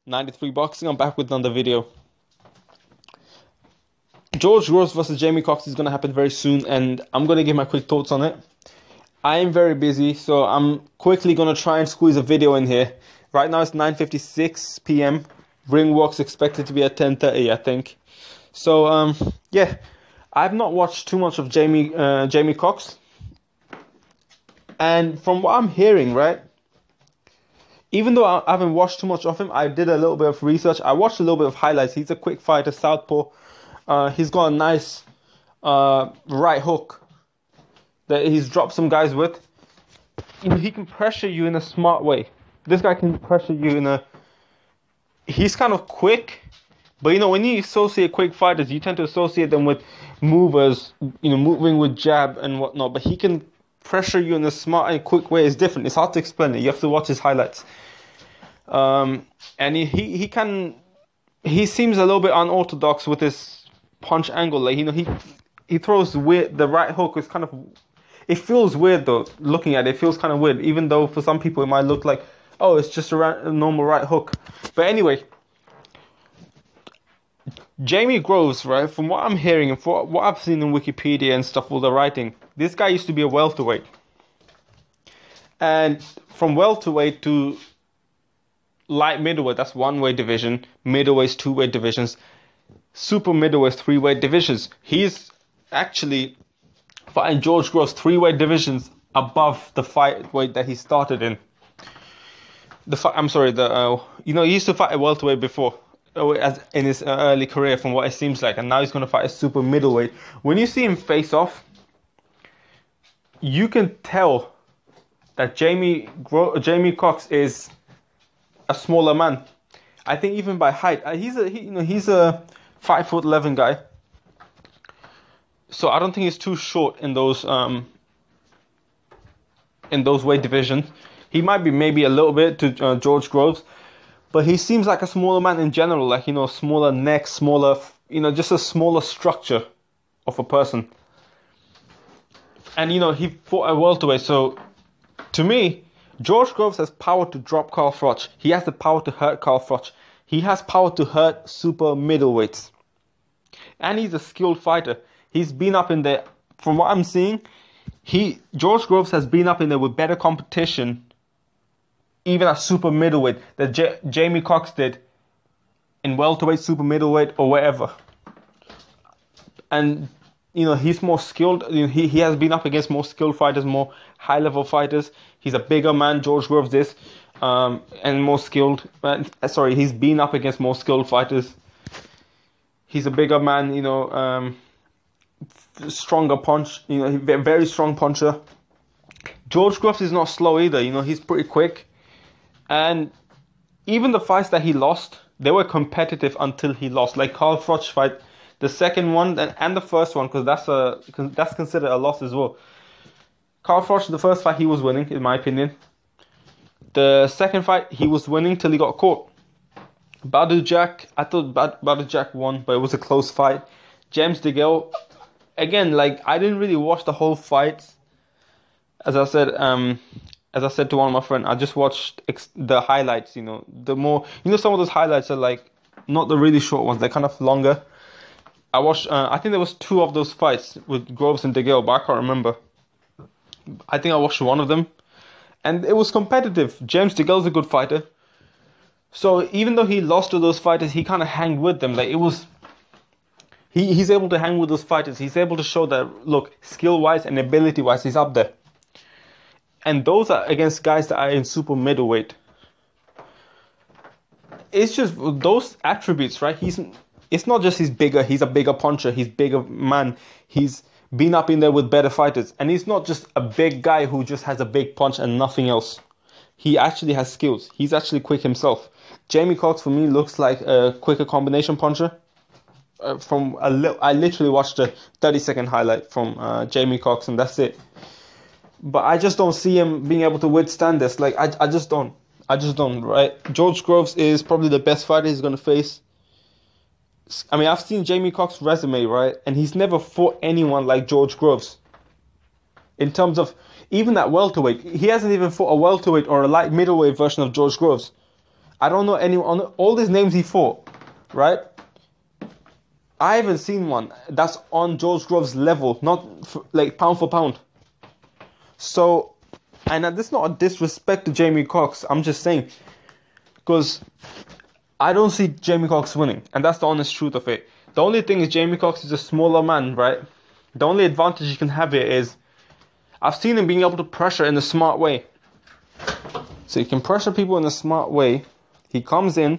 93 Boxing. I'm back with another video. George Groves versus Jamie Cox is going to happen very soon, and I'm going to give my quick thoughts on it. I am very busy, so I'm quickly going to try and squeeze a video in here. Right now it's 9:56 p.m. Ring walk's expected to be at 10:30, I think. So, yeah, I've not watched too much of Jamie Cox. And from what I'm hearing, right, even though I haven't watched too much of him, I did a little bit of research. I watched a little bit of highlights. He's a quick fighter, southpaw. He's got a nice right hook that he's dropped some guys with. You know, he can pressure you in a smart way. This guy can pressure you in a... He's kind of quick, but you know, when you associate quick fighters, you tend to associate them with movers, you know, moving with jab and whatnot. But he can pressure you in a smart and quick way. It's different. It's hard to explain it. You have to watch his highlights. And he seems a little bit unorthodox with his punch angle. Like, you know, he throws weird. The right hook is kind of... It feels weird though. Looking at it, it feels kind of weird. Even though for some people it might look like, oh, it's just a normal right hook. But anyway, Jamie Groves, right, from what I'm hearing and from what I've seen in Wikipedia and stuff, all the writing, this guy used to be a welterweight. And from welterweight to light middleweight, that's one-weight division. Middleweight's two-weight divisions. Super middleweight's three-weight divisions. He's actually fighting George Groves three-weight divisions above the fight weight that he started in. He used to fight a welterweight before, as in his early career, from what it seems like, and now he's going to fight a super middleweight. When you see him face off, you can tell that Jamie Cox is a smaller man. I think even by height, he's a 5'11" guy. So I don't think he's too short in those weight divisions. He might be maybe a little bit to George Groves, but he seems like a smaller man in general. Like, you know, smaller neck, smaller, you know, just a smaller structure of a person. And, you know, he fought at welterweight. So, to me, George Groves has power to drop Carl Froch. He has the power to hurt Carl Froch. He has power to hurt super middleweights. And he's a skilled fighter. He's been up in there. From what I'm seeing, George Groves has been up in there with better competition, even at super middleweight, that Jamie Cox did in welterweight, super middleweight, or wherever. And, you know, he's more skilled. You know, he has been up against more skilled fighters, more high-level fighters. He's a bigger man, George Groves is, and more skilled. He's been up against more skilled fighters. He's a bigger man, you know, stronger punch, you know, very strong puncher. George Groves is not slow either, you know, he's pretty quick. And even the fights that he lost, they were competitive until he lost. Like Carl Froch fight, the second one and the first one, because that's considered a loss as well. Carl Froch, the first fight he was winning, in my opinion. The second fight he was winning till he got caught. Badou Jack, I thought Badou Jack won, but it was a close fight. James DeGale, again, like, I didn't really watch the whole fight. As I said to one of my friends, I just watched the highlights, you know. Some of those highlights are like, not the really short ones, they're kind of longer. I watched, I think there was two of those fights with Groves and DeGale, but I can't remember. I think I watched one of them, and it was competitive. James DeGale's a good fighter. So even though he lost to those fighters, he kind of hanged with them. Like, it was... He's able to hang with those fighters. He's able to show that, look, skill-wise and ability-wise, he's up there. And those are against guys that are in super middleweight. It's just those attributes, right? It's not just he's bigger, he's a bigger puncher, he's bigger man. He's been up in there with better fighters. And he's not just a big guy who just has a big punch and nothing else. He actually has skills. He's actually quick himself. Jamie Cox, for me, looks like a quicker combination puncher. I literally watched a 30-second highlight from Jamie Cox, and that's it. But I just don't see him being able to withstand this. Like, I just don't. Right? George Groves is probably the best fighter he's going to face. I mean, I've seen Jamie Cox's resume, right? And he's never fought anyone like George Groves. In terms of, even that welterweight, he hasn't even fought a welterweight or a light middleweight version of George Groves. I don't know anyone. All these names he fought, right? I haven't seen one that's on George Groves' level, not like pound for pound. So, and this is not a disrespect to Jamie Cox. I'm just saying, because I don't see Jamie Cox winning, and that's the honest truth of it. The only thing is Jamie Cox is a smaller man, right? The only advantage you can have here is I've seen him being able to pressure in a smart way. So he can pressure people in a smart way. He comes in.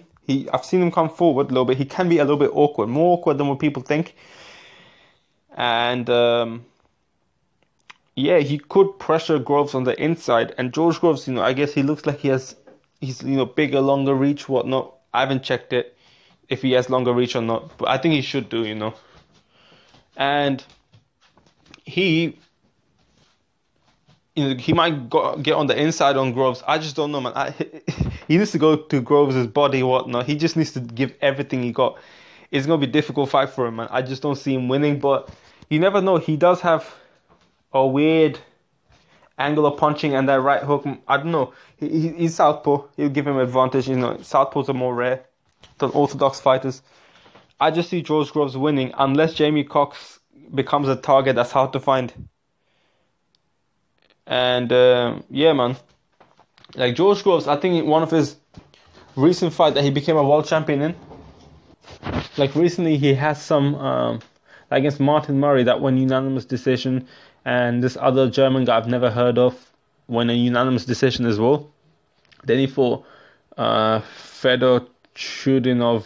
I've seen him come forward a little bit. He can be a little bit awkward, more awkward than what people think. And yeah, he could pressure Groves on the inside. And George Groves, I guess he looks like he's bigger, longer reach, whatnot. I haven't checked it if he has longer reach or not, but I think he should do. And he might get on the inside on Groves. I just don't know, man. He needs to go to Groves' body, whatnot. He just needs to give everything he got. It's going to be a difficult fight for him, man. I just don't see him winning, but you never know. He does have a weird angle of punching and that right hook. I don't know. He's southpaw. He'll give him advantage. Southpaws are more rare than orthodox fighters. I just see George Groves winning unless Jamie Cox becomes a target that's hard to find. And yeah, man. Like George Groves, I think one of his recent fight that he became a world champion in. Like recently, he has some against Martin Murray that won unanimous decision, and this other German guy I've never heard of won a unanimous decision as well. Then he fought Fedor Chudinov,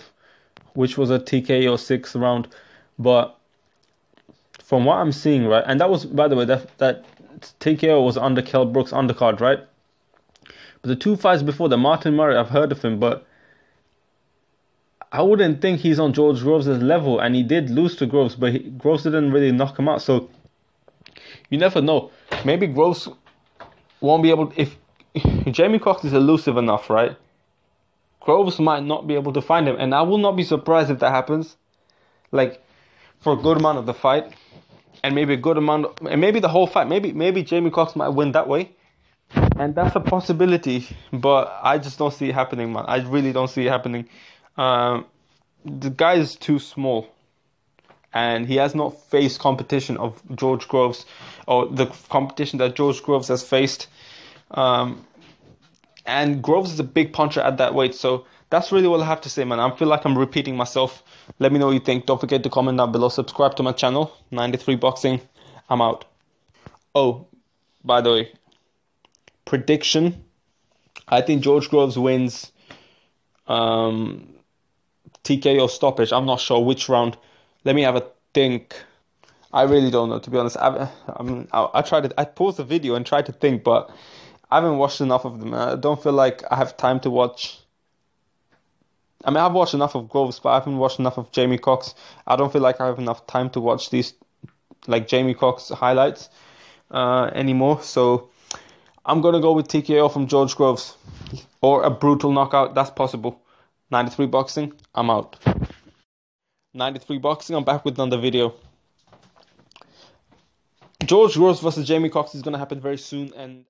which was a TKO 6th round. But from what I'm seeing, right, and that was, by the way, that TKO was under Kell Brook's undercard, right? But the two fights before that, Martin Murray, I've heard of him, but I wouldn't think he's on George Groves' level, and he did lose to Groves, but Groves didn't really knock him out, so you never know. Maybe Groves won't be able to, if Jamie Cox is elusive enough, right? Groves might not be able to find him, and I will not be surprised if that happens. Like, for a good amount of the fight, and maybe a good amount, and maybe the whole fight, maybe Jamie Cox might win that way, and that's a possibility, but I just don't see it happening, man. I really don't see it happening. The guy is too small, and he has not faced competition of George Groves, or the competition that George Groves has faced. And Groves is a big puncher at that weight, so that's really all I have to say, man. I feel like I'm repeating myself. Let me know what you think. Don't forget to comment down below. Subscribe to my channel, 93 Boxing. I'm out. Oh, by the way, prediction. I think George Groves wins TKO stoppage. I'm not sure which round. Let me have a think. I really don't know, to be honest. I paused the video and tried to think, but I haven't watched enough of them. I don't feel like I have time to watch. I mean, I've watched enough of Groves, but I haven't watched enough of Jamie Cox. I don't feel like I have enough time to watch these, like, Jamie Cox highlights anymore. So I'm going to go with TKO from George Groves. Or a brutal knockout. That's possible. 93 Boxing. I'm out. 93 Boxing. I'm back with another video. George Groves versus Jamie Cox is going to happen very soon. And